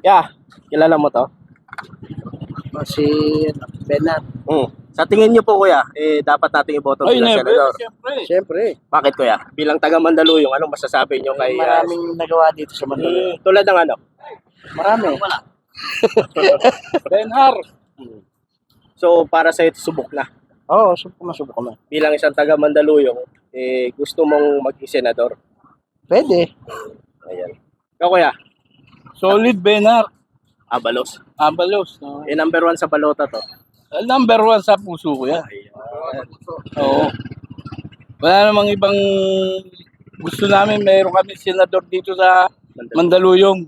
Yeah, kilala mo to? Si Bernard. Sa tingin niyo po kuya, dapat nating iboto bilang senador. Siyempre. Bakit kuya? Bilang taga Mandaluyong, anong masasabi niyo kay... Maraming nagawa dito sa Mandaluyong. Tulad ng ano? Marami. Benhar. So, para sa ito, subok na. Oo, subok na. Bilang isang taga Mandaluyong, gusto mong maging senador. Pwede. Ayan. Ikaw kuya, Solid Benhar. Abalos. Abalos. No? Number 1 sa balota to. Number 1 sa puso ko yan. Oo. Wala namang ibang gusto namin. Mayroon kami senador dito sa Mandaluyong.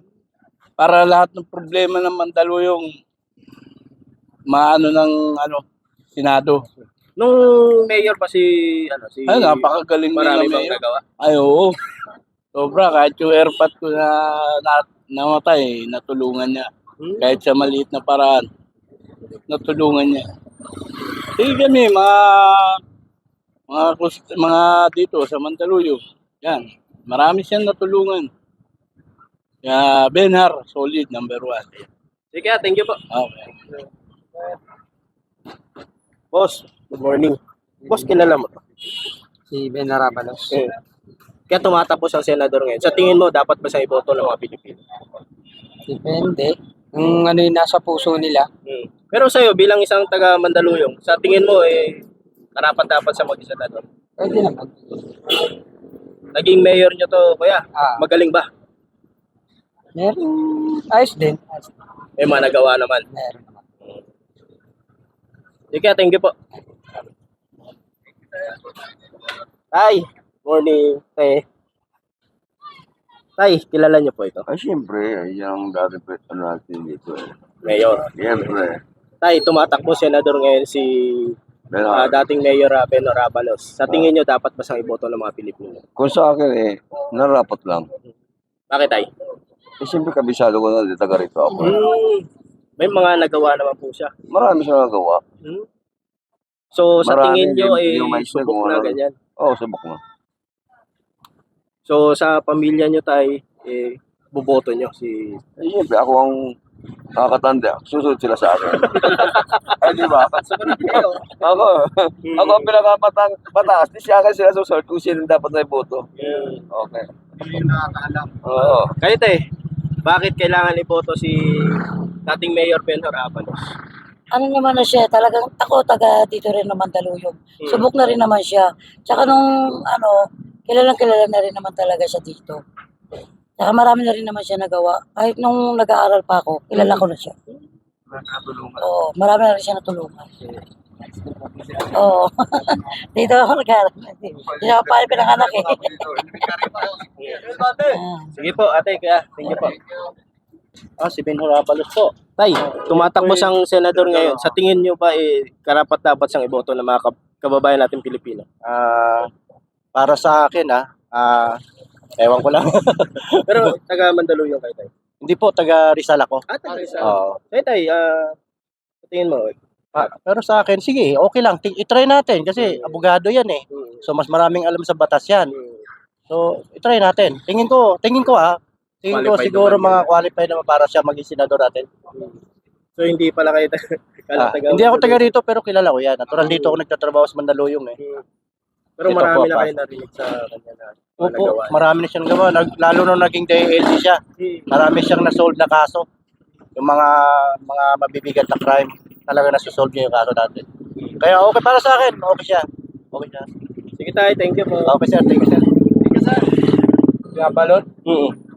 Para lahat ng problema ng Mandaluyong maano ng Senado. Nung mayor pa si Ay, napakagaling marami nila bang mayor. nagawa? Ay, oo. Sobra, kahit yung airpot ko na namatay, natulungan niya. Kahit sa maliit na paraan, natulungan niya. Sige kami, mga dito sa Mandaluyong, yan, marami siyang natulungan. Kaya Benhar, solid, number 1. Sige, thank you po. Okay. Boss, good morning. Boss, kilala mo to? Si Bernard Abalos. Kaya tumatapos ang senador ngayon. Sa tingin mo, dapat ba siya iboto ng mga Pilipino? Depende. Kung ano yung nasa puso nila. Pero sa'yo, bilang isang taga Mandaluyong, sa tingin mo, karapat-dapat siya maging senador. Pwede naman. Naging mayor niyo to, kuya. Magaling ba? Meron. Ayos din. May mga nagawa naman. Meron naman. Sige, thank you po. Tay, morning. Tay, kilala niyo po ito? Ay, siyempre, yung dati natin dito. Mayor. Siyempre. Tay, tumatakbo senador ngayon si dating Mayor Benhar Abalos. Sa tingin niyo, dapat ba siyang iboto ng mga Pilipino? Kung sa akin, narapat lang. Bakit, tay? Siyempre, kabisado ko na, taga rito ako. May mga nagawa naman po siya. Marami siya nagawa. So, sa Marami, tingin niyo, yung may subok na ganyan. Oo, subok na. So, sa pamilya niyo, tay, buboto niyo si... Siyempre, ako ang nakakatanda. Susunod sila sa akin. Ay, di ba? Ako ang pinakapataas. Di siya sila susunod kung sino dapat na iboto. Okay. Oo. Kayo, tay, bakit kailangan iboto si dating Mayor Benhar Abalos? Ano naman na siya, talagang ako taga dito rin naman Mandaluyong. Subok na rin naman siya. Tsaka nung kilalang kilala na rin naman talaga siya dito. Tsaka marami na rin naman siya nagawa. Kahit nung nag-aaral pa ako, kilala ko na siya. Oo, marami na rin siya natulungan. Oo. Dito ako nag-aaral. Dito ako pa pinanganak eh. Sige po, ate, kaya, thank you po. Si Benhar Abalos po. Tay, tumatakbo siyang senador ngayon. Sa tingin niyo ba, karapat-dapat siyang iboto ng mga kababayan natin Pilipino? Para sa akin, ewan ko lang. Pero taga Mandaluyong kayo, tay. Hindi po, taga Rizal ako. Taga Rizal. Oo. Tay, sa tingin mo, Pero sa akin, sige, okay lang. I-try natin kasi abogado yan eh. So, mas maraming alam sa batas yan. So, i-try natin. Tingin ko Qualified siguro naman mga qualified naman para siya maging senador natin. So hindi pala kayo taga Hindi ako taga rito pero kilala ko yan. Natural dito ako nagtatrabaho sa Mandaluyong eh. Pero Dito marami po, na kayo narinig sa kanya na Opo, nagawa. marami na siyang nagawa. Lalo na naging DLG siya. Marami siyang na-solve na kaso. Yung mga mabibigat na crime, talaga nasa-solve niya yung kaso natin. Kaya okay para sa akin, okay siya. Okay siya. Sige tayo, thank you po. Okay sir, thank you sir. Kaya balot?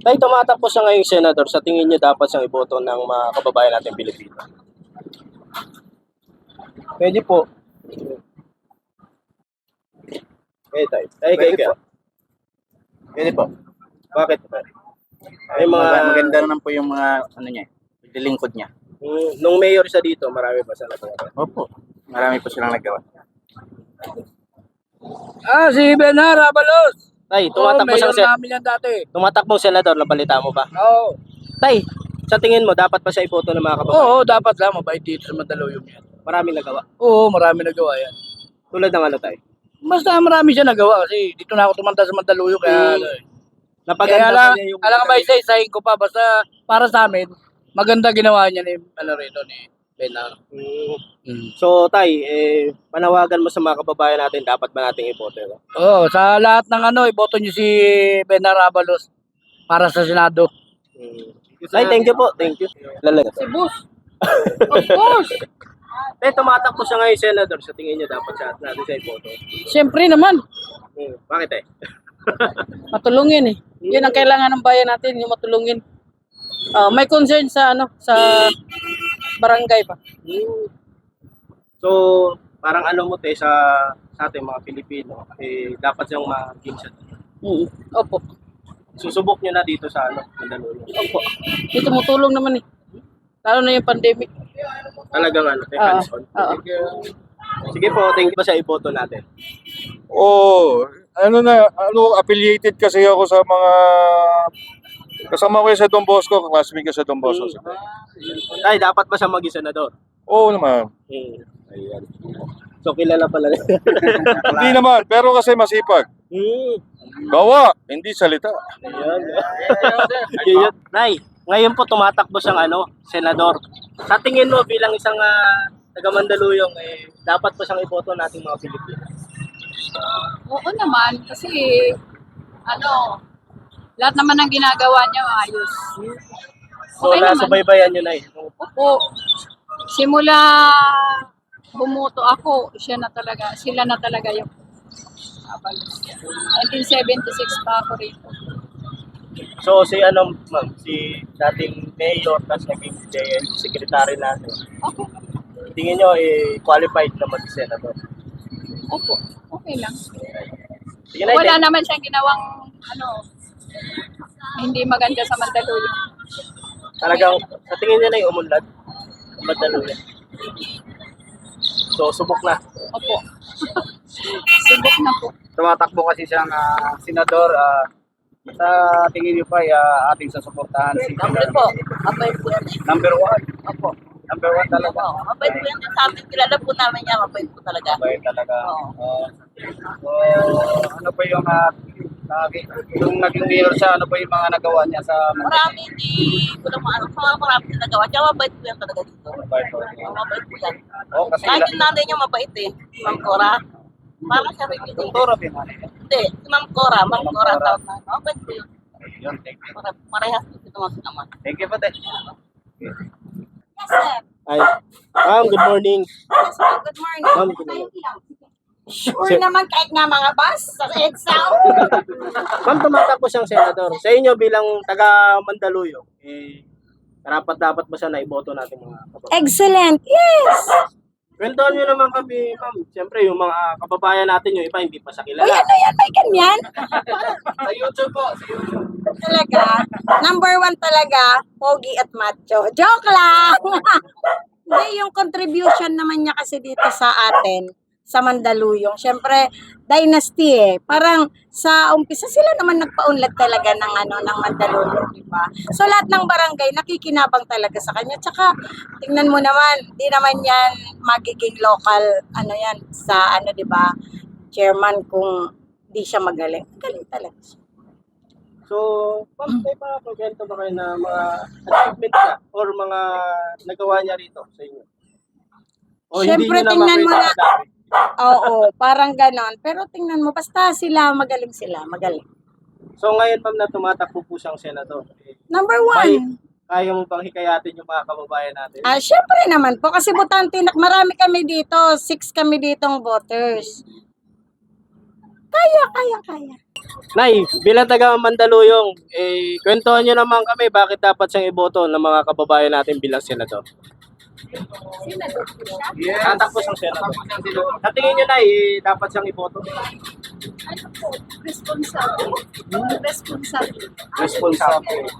Tayo tumatakbo siya ngayong senador. Sa tingin niyo dapat siyang iboto ng mga kababayan natin Pilipino? Pwede po. Tayo. Kayo. Pwede po. Bakit? May mga... Maganda naman po yung mga niya, dilingkod niya. Nung mayor siya dito, marami pa siya nagawa. Opo. Marami po silang nagawa. Si Benhar Abalos. Tay, tumatakbo mayor siyang namin yan dati. tumatakbo senador, nabalita mo ba? Oo. Tay, sa tingin mo, dapat pa siya iboto ng mga kababayan? Oo, dapat lang. Mabait dito sa Mandaluyong yan. Maraming nagawa. Oo, marami nagawa yan. Tulad ng tay? Basta marami siya nagawa kasi dito na ako tumanda sa Mandaluyong kaya Napaganda kaya ba niya yung... alam ka ba isa-isahin ko pa basta para sa amin maganda ginawa niya ni Benar. So, Tay, panawagan mo sa mga kababayan natin, dapat ba nating iboto? No? Oo, sa lahat ng iboto niyo si Benar Abalos para sa Senado. Tay, thank you po. Thank you. Lalaga. Si Boss. Of course. Tumatakbo siya ngayon, Senador. Sa tingin niyo, dapat natin siya iboto. Siyempre naman, Bakit matulungin eh. Yun ang kailangan ng bayan natin, yung matulungin. May concern sa sa barangay pa. So, parang mo sa ating mga Pilipino, dapat siyang maging siya. Opo. Susubok niyo na dito sa Mandaluyong. Opo. May tumutulong naman eh. Lalo na yung pandemic. Talagang hands-on. Sige po, thank you pa sa iboto natin. Affiliated kasi ako sa mga kasama ko sa Don Bosco, classmate ko sa Don Bosco. Tay, dapat ba siya maging senador? Oo naman. Ayan. So, kilala pala. Hindi naman, pero kasi masipag. Gawa, hindi salita. Ayan. Yun. Nay, ngayon po tumatakbo siyang senador. Sa tingin mo bilang isang taga Mandaluyong, dapat pa siyang iboto nating mga Pilipino? Oo naman, kasi lahat naman ng ginagawa niya ayos. So, Okay naman. nasubaybayan nyo na Opo, simula bumuto ako, sila na talaga yung Abalos. 1976 pa ako rito. So, si ma'am, si dating mayor, tapos naging JL, secretary natin. Okay. Tingin nyo, qualified na mag-senador? Opo, okay lang. Sige na, Wala naman siyang ginawang hindi maganda sa Mandaluyong. talagang, sa tingin niya na yung umunlad, Mandaluyong. So, subok na. Opo. Subok na po. Tumatakbo kasi siyang senador. Sa tingin niyo pa ating susuportahan si Siyempre po, mabait po yan. number 1. Opo. Number 1 talaga. Mabait po yan sa amin. Kilala po namin yan. Mabait po talaga. Okay talaga. Oo. So, ano pa yung naging mayor siya, ano pa yung mga nagawa niya sa Marami hindi ko lang marami din nagawa. Tsaka mabait po yan talaga dito. Mabait po yan. Oh, kasi Kahit yung nanay niya mabait eh. Si Ma'am Cora. Parang siya rin yun. doktora ba yung Hindi, si Ma'am Cora. Ma'am Cora tawag na. Mabait po yun. Yun, thank you. Parehas po ito mga naman. Thank you po, Ted. Yes, sir. Ay, ma'am, good morning. Yes, sir. Good morning. Ma'am, good morning. Sure naman kahit nga mga bus sa EDSA. Ma'am, tumatakbo siyang senador. Sa inyo bilang taga Mandaluyong, dapat ba siya na iboto natin mga kababayan? Excellent. Yes. Kwentuhan nyo naman kami, ma'am. Siyempre, yung mga kababayan natin, yung iba, hindi pa sa kilala. Uy, ano yan? May ganyan? Sa YouTube po. Talaga. Number 1 talaga, pogi at macho. Joke lang! Hindi, yung contribution naman niya kasi dito sa atin, sa Mandaluyong. Siyempre, dynasty eh. Parang sa umpisa sila naman nagpaunlad talaga ng ng Mandaluyong, di ba? So lahat ng barangay nakikinabang talaga sa kanya. Tsaka tingnan mo naman, di naman yan magiging local yan sa di ba? Chairman kung di siya magaling. Magaling talaga siya. So, ma'am, may mga kwento ba kayo na mga achievement niya or mga nagawa niya rito sa inyo? O Siyempre, hindi niyo tingnan mo makita na. dati? Oo, parang ganon. Pero tingnan mo, basta sila, magaling sila. Magaling. So, ngayon, ma'am, na tumatakbo po siyang senador. Number May, 1. kaya mo bang hikayatin yung mga kababayan natin? Syempre naman po, kasi butante, marami kami dito. 6 kami ditong voters. Kaya. Nay, bilang taga Mandaluyong, kwentuhan nyo naman kami bakit dapat siyang iboto ng mga kababayan natin bilang senador. Senador po siya. Tatakbo siyang senador. Sa tingin nyo, Nay, dapat siyang iboto? Ano po? Responsable. Responsable. Responsable.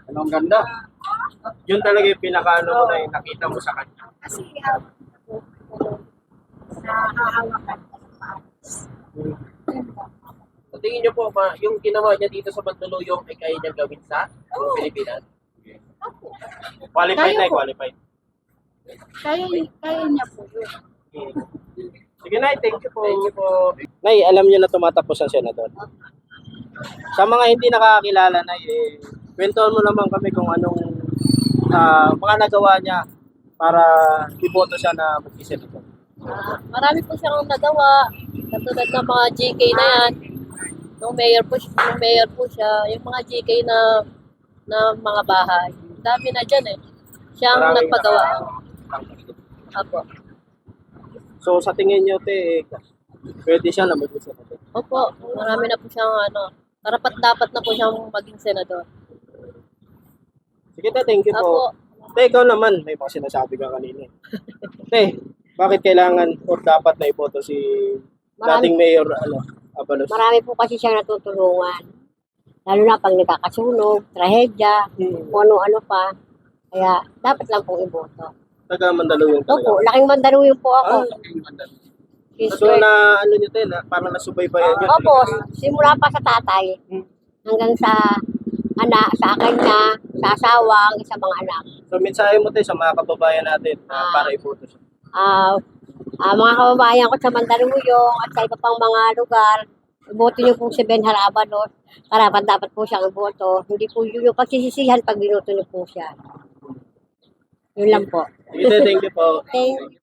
Anong ganda? Yun talaga yung pinaka-ano mo na yung nakita mo sa kanya. Kasi nahahawakan. Sa tingin niyo po, yung ginawa niya dito sa Mandaluyong ay kaya niya gawin sa Pilipinas? Opo. Qualified Kaya na, po. qualified. Kaya niya po yun. Sige, Nay, thank you po. Thank you po. Nay, alam niyo na tumatakbo siyang senador. Sa mga hindi nakakakilala, Nay, Kwentuhan mo naman kami kung anong mga nagawa niya para iboto siya na mag-senador. Marami po siyang nagawa, katulad ng mga GK na yan. Nung mayor po siya, yung mga GK na mga bahay. Dami na dyan eh. Siya ang Maraming nagpagawa. Apo. So sa tingin niyo, te, pwede siya na mag-senador. Opo, marami na po siyang karapat dapat na po siyang maging senador. Sige, te, thank you po. Apo. Te, ikaw naman, may mga sinasabi ka kanina. Te, bakit kailangan or dapat na iboto si dating mayor Abalos? Marami po kasi siyang natutulungan. Lalo na pag nagkakasunog, trahedya, kung ano-ano pa. Kaya dapat lang pong iboto. Taga Mandaluyong Opo, talaga. laking Mandaluyong po ako. So na ano niyo te, na parang nasubaybayan niyo. Opo, simula pa sa tatay hanggang sa sa kanya, sa asawa, hanggang sa mga anak. So mensahe mo te sa mga kababayan natin para iboto siya. Mga kababayan ko sa Mandaluyong at sa iba pang mga lugar, iboto niyo po si Ben Harabalos. Karapat dapat po siyang iboto. Hindi po yun yung pagsisisihan pag binoto niyo po siya. Yun lang po. Sige te, thank you po. Thank